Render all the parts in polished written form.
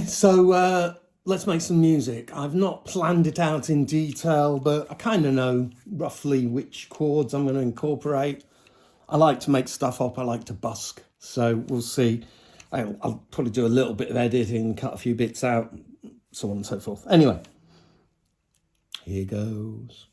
So let's make some music. I've not planned it out in detail, but I kind of know roughly which chords I'm going to incorporate. I like to make stuff up. I like to busk. So we'll see. I'll probably do a little bit of editing, cut a few bits out, so on and so forth. Anyway, here goes.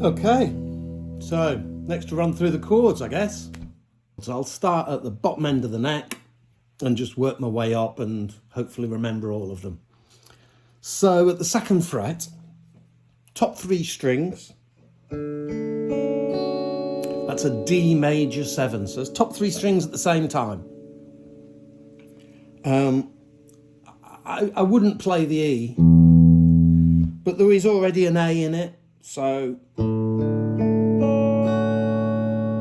Okay, so next to run through the chords, I guess. So I'll start at the bottom end of the neck and just work my way up and hopefully remember all of them. So at the second fret, top 3 strings, that's a D major 7. So it's top 3 strings at the same time. I wouldn't play the E, but there is already an A in it, so you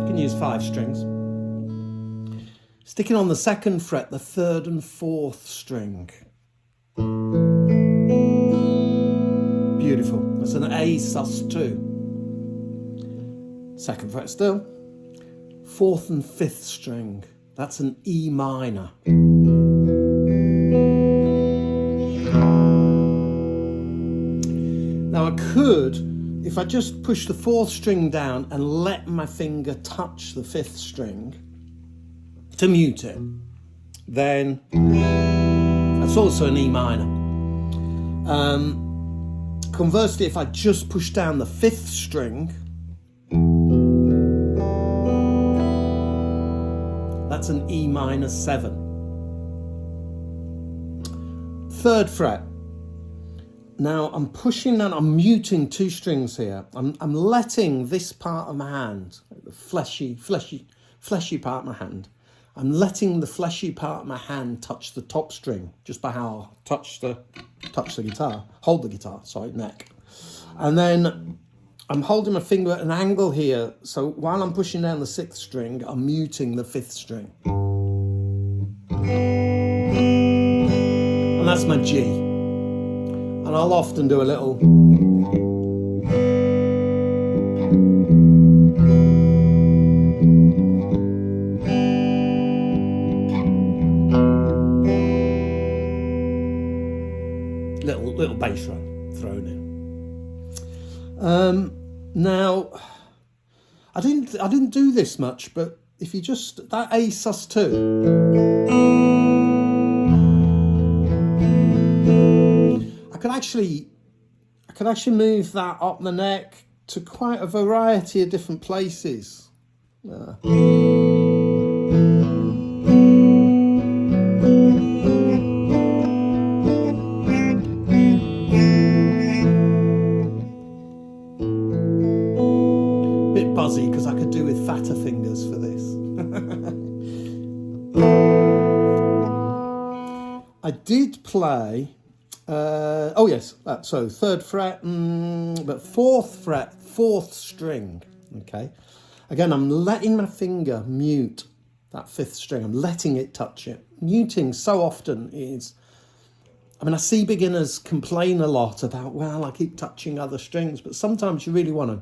can use 5 strings. Sticking on the second fret, the 3rd and 4th string. Beautiful. That's an A sus2. Second fret still. 4th and 5th string. That's an E minor. could, if I just push the 4th string down and let my finger touch the 5th string to mute it, then that's also an E minor. Conversely, if I just push down the 5th string, that's an E minor 7. 3rd fret. Now I'm pushing down, I'm muting 2 strings here. I'm letting this part of my hand, the fleshy part of my hand, I'm letting the fleshy part of my hand touch the top string, just by how I touch the guitar, hold the guitar, sorry, neck. And then I'm holding my finger at an angle here, so while I'm pushing down the 6th string, I'm muting the 5th string. And that's my G. And I'll often do a little little bass run thrown in. Now I didn't do this much, but if you just that A sus2, I could actually move that up the neck to quite a variety of different places. Bit buzzy because I could do with fatter fingers for this. I did play. Oh yes, so 3rd fret, but 4th fret, 4th string. Okay, again, I'm letting my finger mute that 5th string. I'm letting it touch it. Muting so often is, I mean, I see beginners complain a lot about, well, I keep touching other strings, but sometimes you really want to.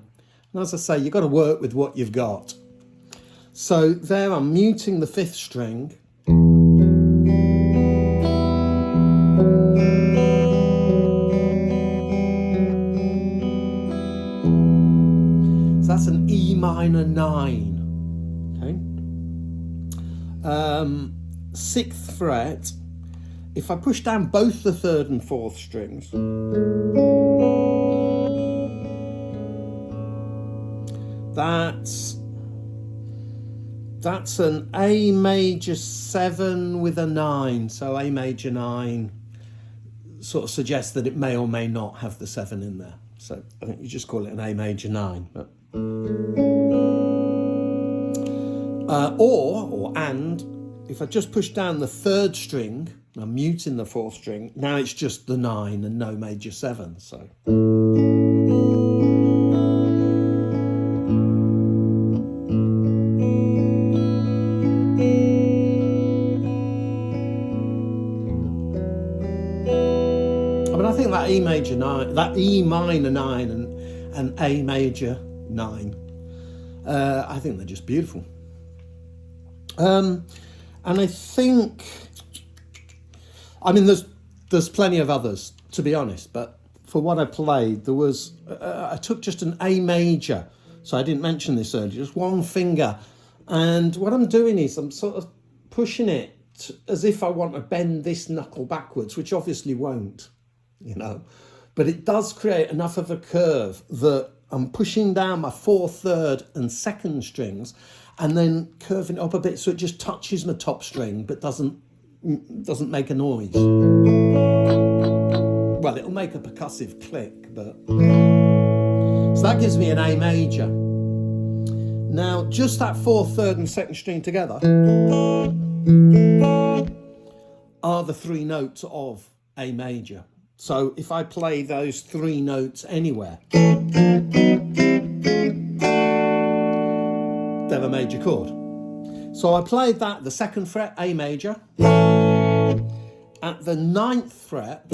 And as I say, you've got to work with what you've got. So there, I'm muting the 5th string. That's an E minor 9, okay? 6th fret, if I push down both the 3rd and 4th strings, that's an A major 7 with a 9, so A major 9 sort of suggests that it may or may not have the 7 in there. So I think you just call it an A major 9. But and if I just push down the 3rd string, I'm muting the 4th string, now it's just the 9 and no major 7. So I mean, I think that E major 9, that E minor 9 and A major 9, I think they're just beautiful. And I think, I mean, there's plenty of others, to be honest, but for what I played, there was, I took just an A major, so I didn't mention this earlier, just one finger, and what I'm doing is I'm sort of pushing it as if I want to bend this knuckle backwards, which obviously won't, you know, but it does create enough of a curve that I'm pushing down my 4th, 3rd and 2nd strings and then curving it up a bit so it just touches my top string but doesn't make a noise. Well, it'll make a percussive click, but so that gives me an A major. Now just that 4th, 3rd and 2nd string together are the 3 notes of A major. So if I play those 3 notes anywhere, they're a major chord. So I played that, the 2nd fret, A major, at the 9th fret,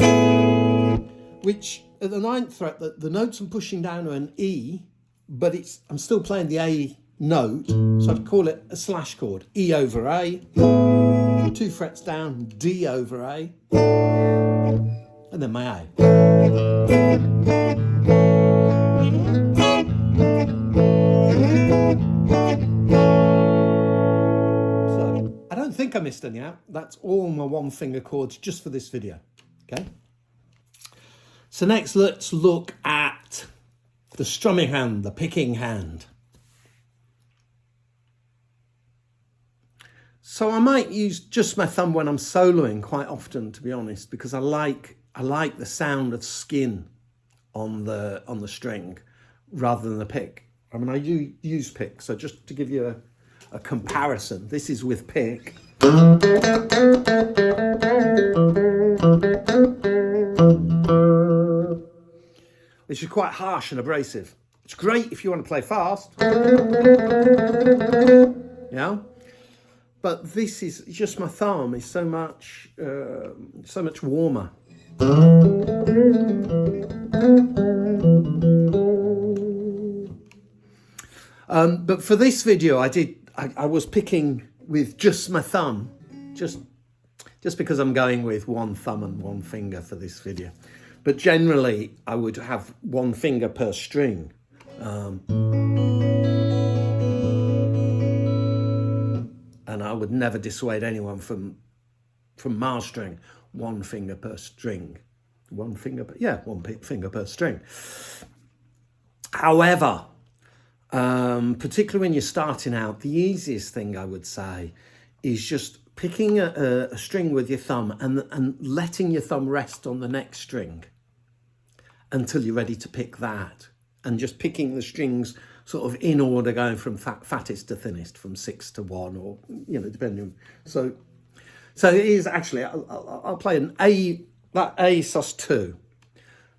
which at the 9th fret, the notes I'm pushing down are an E, but I'm still playing the A note, so I'd call it a slash chord. E over A, 2 frets down, D over A, and then my A. don't think I missed any out. That's all my one finger chords just for this video. Okay. So next, let's look at the strumming hand, the picking hand. So I might use just my thumb when I'm soloing quite often, to be honest, because I like the sound of skin on the string rather than the pick. I mean, I do use pick, so just to give you a comparison, this is with pick. Which is quite harsh and abrasive. It's great if you want to play fast. Yeah. But this is just my thumb is so much warmer. But for this video, I was picking with just my thumb, just because I'm going with one thumb and one finger for this video. But generally, I would have one finger per string. And I would never dissuade anyone from mastering one finger per string. One finger per string. However, particularly when you're starting out, the easiest thing I would say is just picking a string with your thumb and letting your thumb rest on the next string until you're ready to pick that, and just picking the strings sort of in order, going from fattest to thinnest, from 6 to 1, or depending. So it is actually, I'll play an A, that A sus2.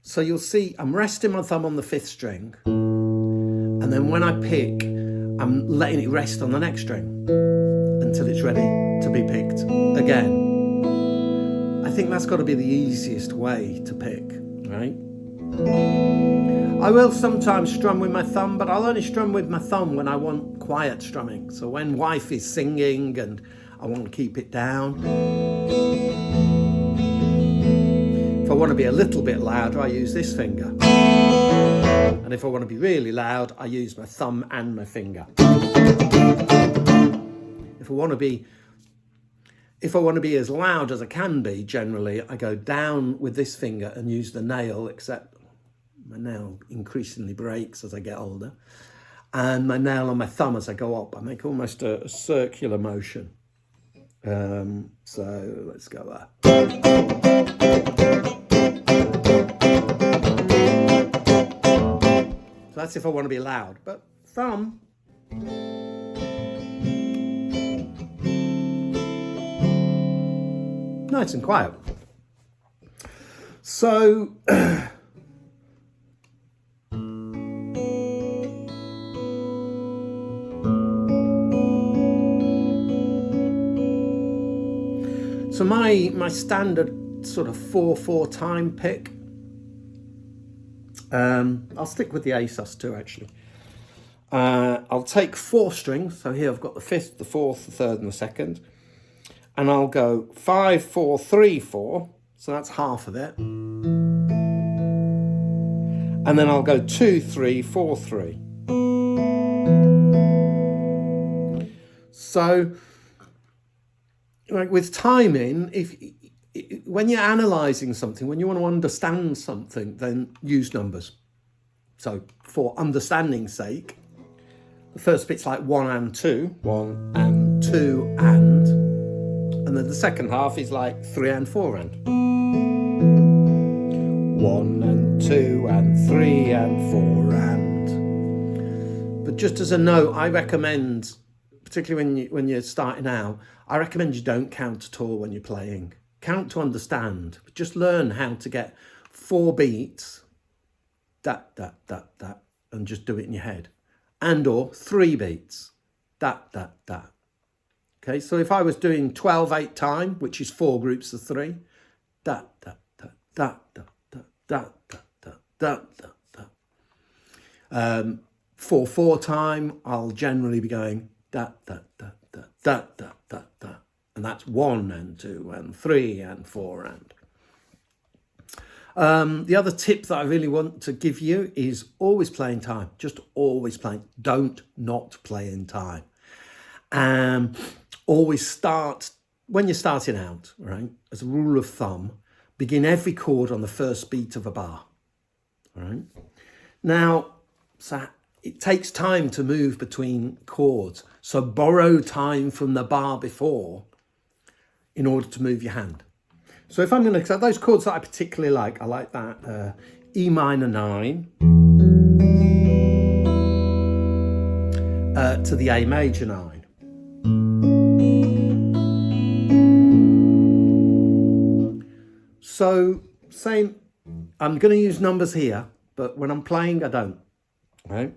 So you'll see I'm resting my thumb on the 5th string, and then when I pick, I'm letting it rest on the next string until it's ready to be picked again. I think that's got to be the easiest way to pick, right? I will sometimes strum with my thumb, but I'll only strum with my thumb when I want quiet strumming. So when wife is singing and I want to keep it down. If I want to be a little bit louder, I use this finger. And if I want to be really loud, I use my thumb and my finger. If I want to be as loud as I can be, generally, I go down with this finger and use the nail, except my nail increasingly breaks as I get older. And my nail on my thumb as I go up. I make almost a circular motion. So let's go there. So that's if I want to be loud. But thumb... nice and quiet. So my standard sort of 4/4 time pick. I'll stick with the A sus2 actually. I'll take 4 strings. So here I've got the 5th, the 4th, the 3rd, and the 2nd. And I'll go 5, 4, 3, 4. So that's half of it. And then I'll go 2, 3, 4, 3. So, like with timing, when you're analysing something, when you want to understand something, then use numbers. So for understanding's sake, the first bit's like 1 and 2. 1 and 2 and then the second half is like 3 and 4 and. 1 and 2 and 3 and 4 and. But just as a note, I recommend, particularly when you're starting out, I recommend you don't count at all when you're playing. Count to understand. But just learn how to get 4 beats, that, and just do it in your head. And or 3 beats, that. Okay, so if I was doing 12/8 time, which is 4 groups of 3, that. 4/4 time, I'll generally be going that. And that's 1 and 2 and 3 and 4 and. The other tip that I really want to give you is always play in time. Just always play. Don't not play in time. always start, when you're starting out, right, as a rule of thumb, begin every chord on the first beat of a bar, all right? Now, so it takes time to move between chords, so borrow time from the bar before in order to move your hand. So if I'm going to, so those chords that I particularly like, I like that E minor 9 to the A major 9. So same, I'm going to use numbers here, but when I'm playing, I don't. Right?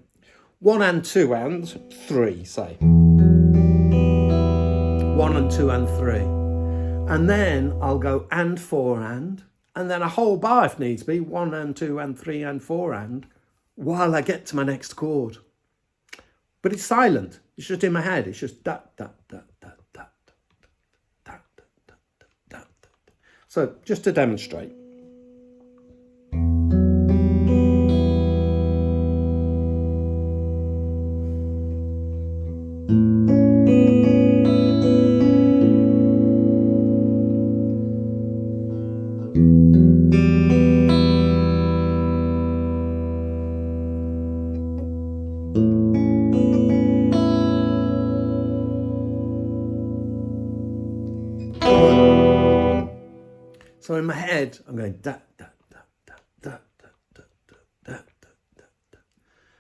1 and 2 and 3, say. 1 and 2 and 3. And then I'll go and 4 and then a whole bar if needs be, 1 and 2 and 3 and 4 and, while I get to my next chord. But it's silent. It's just in my head. It's just da da da da da da da da da da. So just to demonstrate. So in my head, I'm going da da da da da da da da da da da.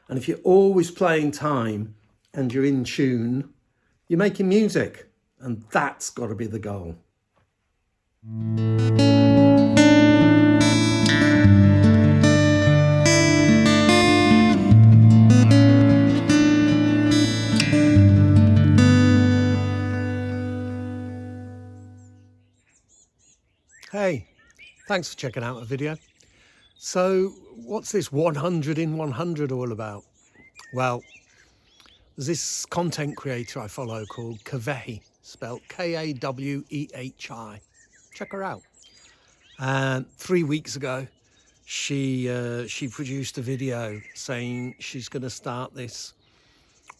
And if you're always playing time and you're in tune, you're making music, and that's got to be the goal. Hey, thanks for checking out my video. So what's this 100 in 100 all about? Well, there's this content creator I follow called Kawehi, spelled Kawehi. Check her out. And 3 weeks ago, she produced a video saying she's going to start this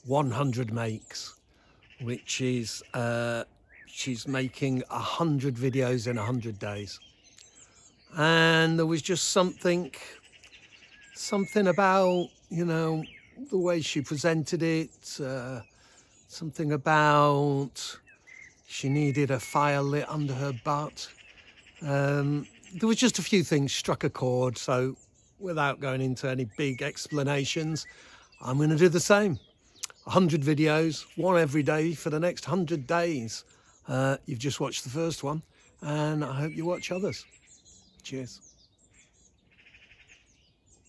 100 makes, which is she's making 100 videos in 100 days. And there was just something about, you know, the way she presented it, something about she needed a fire lit under her butt. There was just a few things struck a chord, so without going into any big explanations, I'm going to do the same. 100 videos, one every day for the next 100 days. You've just watched the first one, and I hope you watch others. Cheers.